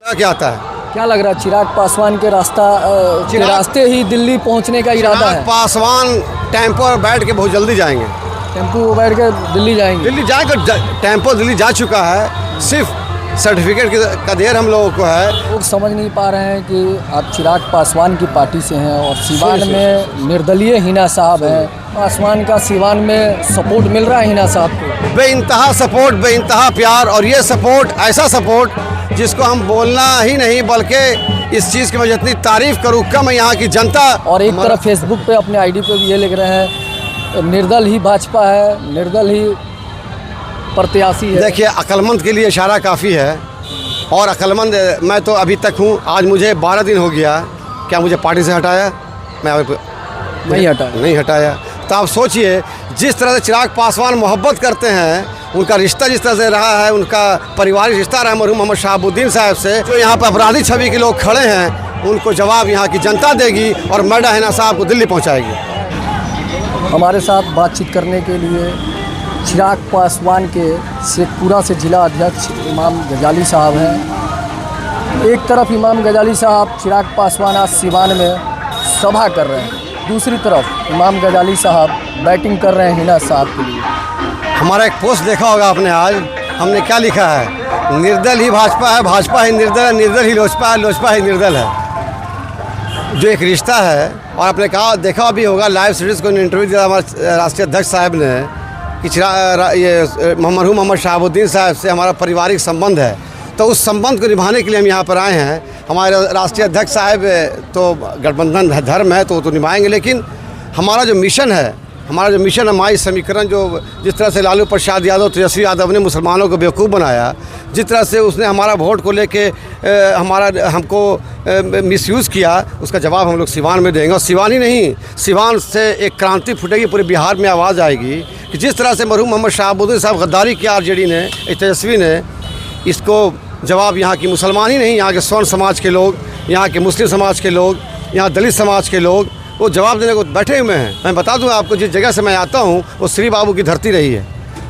क्या आता है? क्या लग रहा है चिराग पासवान के रास्ते ही दिल्ली पहुंचने का इरादा है? पासवान टेम्पो पर बैठ के बहुत जल्दी जाएंगे। टेम्पो बैठ के दिल्ली जाएंगे? दिल्ली जाएगा, टेम्पो दिल्ली जा चुका है, सिर्फ सर्टिफिकेट का देर हम लोगों को है। लोग समझ नहीं पा रहे हैं कि आप चिराग पासवान की पार्टी से हैं और सिवान में निर्दलीय हिना साहब हैं। पासवान का सिवान में सपोर्ट मिल रहा है हिना साहब को? बेइंतहा सपोर्ट, बेइंतहा प्यार, और ये सपोर्ट ऐसा सपोर्ट जिसको हम बोलना ही नहीं बल्कि इस चीज़ की मैं जितनी तारीफ़ करूँ कम है यहाँ की जनता। और एक तरफ फेसबुक पे अपने आईडी पे भी ये लिख रहे हैं निर्दल ही भाजपा है, निर्दल ही प्रत्याशी है। देखिए, अक्लमंद के लिए इशारा काफ़ी है, और अक्लमंद मैं तो अभी तक हूँ। आज मुझे 12 दिन हो गया, क्या मुझे पार्टी से हटाया? मैं नहीं हटाया। तो आप सोचिए, जिस तरह से चिराग पासवान मोहब्बत करते हैं, उनका रिश्ता जिस तरह से रहा है, उनका पारिवारिक रिश्ता रहा मरहूम मोहम्मद शहाबुद्दीन साहब से, जो यहाँ पर अपराधी छवि के लोग खड़े हैं, उनको जवाब यहाँ की जनता देगी और मैडम हिना साहब को दिल्ली पहुँचाएगी। हमारे साथ बातचीत करने के लिए चिराग पासवान के शेखपुरा से जिला अध्यक्ष इमाम गजाली साहब हैं। एक तरफ इमाम गजाली साहब चिराग पासवान आज सिवान में सभा कर रहे हैं, दूसरी तरफ इमाम गजाली साहब बैटिंग कर रहे हैं हिना साहब के लिए। हमारा एक पोस्ट देखा होगा आपने, आज हमने क्या लिखा है? निर्दल ही भाजपा है, भाजपा ही निर्दल है, निर्दल ही लोजपा है, लोजपा ही निर्दल है। जो एक रिश्ता है, और आपने कहा देखा भी होगा लाइव सीरीज़ को इंटरव्यू दिया हमारे राष्ट्रीय अध्यक्ष साहब ने कि ये मरहूम मोहम्मद शहाबुद्दीन साहब से हमारा पारिवारिक संबंध है। तो उस संबंध को निभाने के लिए हम यहाँ पर आए हैं। हमारे राष्ट्रीय अध्यक्ष साहब तो गठबंधन धर्म है तो निभाएंगे, लेकिन हमारा जो मिशन है हमारी समीकरण, जो जिस तरह से लालू प्रसाद यादव, तेजस्वी यादव ने मुसलमानों को बेवकूफ़ बनाया, जिस तरह से उसने हमारा वोट को लेके हमको मिसयूज़ किया, उसका जवाब हम लोग सिवान में देंगे। और सिवान ही नहीं, सिवान से एक क्रांति फूटेगी, पूरे बिहार में आवाज़ आएगी कि जिस तरह से मरहूम मोहम्मद शहाबुद्दीन साहब गद्दारी किया आरजेडी ने, तेजस्वी ने, इसको जवाब यहाँ की मुसलमान ही नहीं, यहाँ के स्वर्ण समाज के लोग, यहाँ के मुस्लिम समाज के लोग, यहाँ दलित समाज के लोग वो जवाब देने को बैठे हुए हैं। मैं बता दूं आपको, जिस जगह से मैं आता हूं वो श्री बाबू की धरती रही है।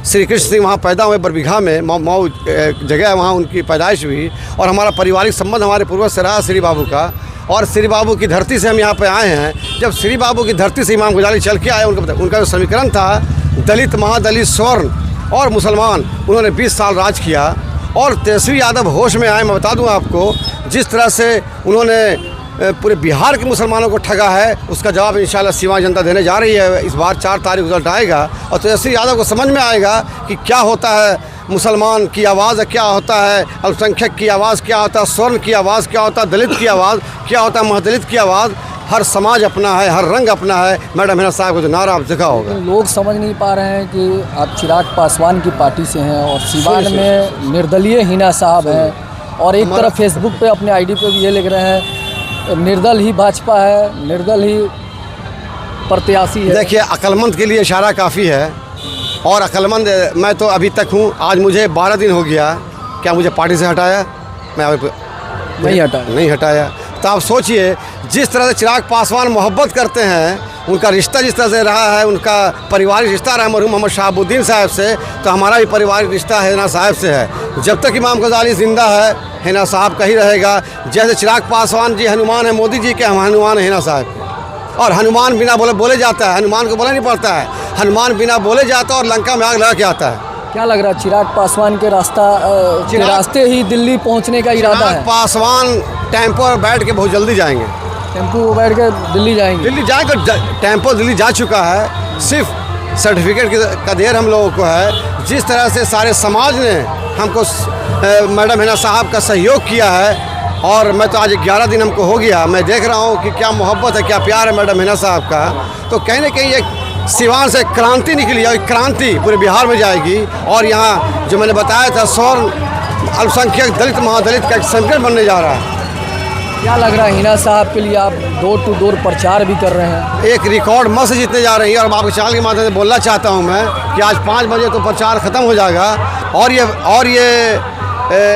श्री कृष्ण सिंह वहाँ पैदा हुए, बरबीघा में मऊ जगह है, वहाँ उनकी पैदाइश हुई, और हमारा पारिवारिक संबंध हमारे पूर्वज से रहा श्री बाबू का। और श्री बाबू की धरती से हम यहाँ पे आए हैं। जब श्री बाबू की धरती से इमाम गजाली चल के आए, उनका जो समीकरण था दलित, महादलित, स्वर्ण और मुसलमान, उन्होंने 20 साल राज किया। और तेजस्वी यादव होश में आए। मैं बता दूं आपको, जिस तरह से उन्होंने पूरे बिहार के मुसलमानों को ठगा है, उसका जवाब इंशाल्लाह सिवान जनता देने जा रही है। इस बार 4 तारीख रिजल्ट आएगा और तेजस्वी यादव को समझ में आएगा कि क्या होता है मुसलमान की आवाज़, क्या होता है अल्पसंख्यक की आवाज़, क्या होता है स्वर्ण की आवाज़, क्या होता है दलित की आवाज़, क्या होता है महादलित की आवाज़। हर समाज अपना है, हर रंग अपना है। मैडम हिना साहब को जो नारा आप देखा होगा। लोग समझ नहीं पा रहे हैं कि आप चिराग पासवान की पार्टी से हैं और सिवान में निर्दलीय हिना साहब हैं। और एक तरफ फेसबुक पे अपने आईडी पे भी ये लिख रहे हैं निर्दल ही भाजपा है, निर्दल ही प्रत्याशी है। देखिए, अक्लमंद के लिए इशारा काफ़ी है, और अक्लमंद मैं तो अभी तक हूँ। आज मुझे 12 दिन हो गया, क्या मुझे पार्टी से हटाया? मैं नहीं हटाया। तो आप सोचिए, जिस तरह से चिराग पासवान मोहब्बत करते हैं, उनका रिश्ता जिस तरह से रहा है, उनका पारिवारिक रिश्ता रहा मरहूम मोहम्मद शहाबुद्दीन साहब से, तो हमारा भी पारिवारिक रिश्ता हिना साहब से है। जब तक इमाम गजाली जिंदा है, हिना साहब का ही रहेगा। जैसे चिराग पासवान जी हनुमान है मोदी जी के, हम हनुमान है हिना साहब के। और हनुमान बिना बोले जाता है, हनुमान को बोला नहीं पड़ता है, हनुमान बिना बोले जाता है और लंका में आग लगा के आता है। क्या लग रहा है चिराग पासवान के रास्ते ही दिल्ली पहुंचने का इरादा है? पासवान टेम्पो पर बैठ के बहुत जल्दी जाएंगे। टेम्पो बैठ के दिल्ली जाएंगे? टेम्पो दिल्ली जा चुका है, सिर्फ सर्टिफिकेट का देर हम लोगों को है। जिस तरह से सारे समाज ने हमको मैडम हिना साहब का सहयोग किया है, और मैं तो आज 11 दिन हमको हो गया, मैं देख रहा हूँ कि क्या मोहब्बत है, क्या प्यार है मैडम हिना साहब का। तो कहीं ना कहीं एक सिवान से क्रांति निकली है, क्रांति पूरे बिहार में जाएगी। और यहाँ जो मैंने बताया था स्वर्ण, अल्पसंख्यक, दलित, महादलित का एक संकट बनने जा रहा है। क्या लग रहा है हिना साहब के लिए आप डोर टू डोर प्रचार भी कर रहे हैं? एक रिकॉर्ड मत से जीतने जा रही है। और आपके चैनल के माध्यम से बोलना चाहता हूँ मैं कि आज 5 बजे तो प्रचार ख़त्म हो जाएगा। और ये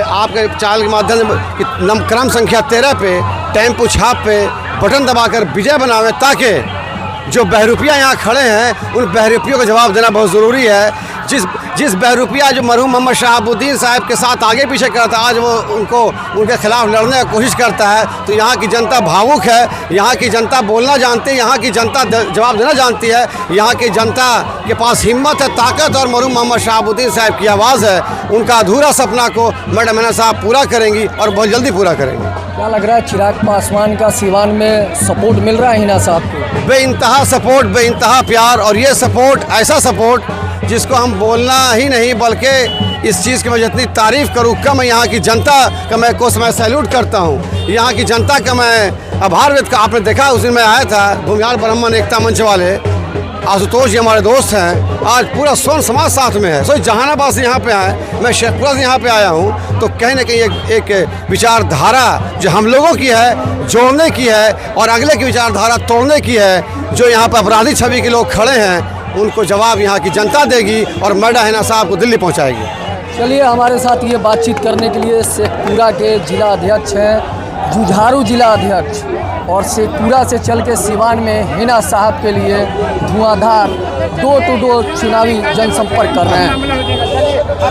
आपके चैनल के माध्यम से क्रम संख्या 13 पे टेम्पो छाप पे बटन दबाकर विजय बनावे, ताकि जो बहरूपिया यहाँ खड़े हैं उन बहरूपियों का जवाब देना बहुत ज़रूरी है जिस बहरूपिया जो मरहूम मोहम्मद शहाबुद्दीन साहब के साथ आगे पीछे करता आज वो उनके खिलाफ लड़ने की कोशिश करता है। तो यहाँ की जनता भावुक है, यहाँ की जनता बोलना जानती है, यहाँ की जनता जवाब देना जानती है, यहाँ की जनता के पास हिम्मत है, ताकत और मरहूम मोहम्मद शहाबुद्दीन साहब की आवाज़ है। उनका अधूरा सपना को मैडम हिना साहब पूरा करेंगी और बहुत जल्दी पूरा करेंगे। क्या लग रहा है चिराग पासवान का सीवान में सपोर्ट मिल रहा है हिना साहब को? बेइंतहा सपोर्ट, बेइंतहा प्यार, और ये सपोर्ट ऐसा सपोर्ट जिसको हम बोलना ही नहीं बल्कि इस चीज़ की मैं जितनी तारीफ़ करूँ कम। यहाँ की जनता का मैं सैल्यूट करता हूँ, यहाँ की जनता का मैं आभार व्यक्त। आपने देखा उस दिन मैं आया था भूमिहार ब्राह्मण एकता मंच वाले आशुतोष जी हमारे दोस्त हैं, आज पूरा स्वर्ण समाज साथ में है। सो जहानाबाद से यहाँ पे आए, मैं शेखपुरा से यहाँ पे आया हूँ, तो कहीं ना कहीं एक विचारधारा जो हम लोगों की है जोड़ने की है और अगले की विचारधारा तोड़ने की है। जो यहाँ पर अपराधी छवि के लोग खड़े हैं उनको जवाब यहाँ की जनता देगी और मैडम हिना साहब को दिल्ली पहुँचाएगी। चलिए, हमारे साथ ये बातचीत करने के लिए शेखपुरा के जिला अध्यक्ष हैं, जुझारू जिला अध्यक्ष, और शेखपुरा से चल के सिवान में हिना साहब के लिए धुआंधार डोर टू डोर चुनावी जनसंपर्क कर रहे हैं।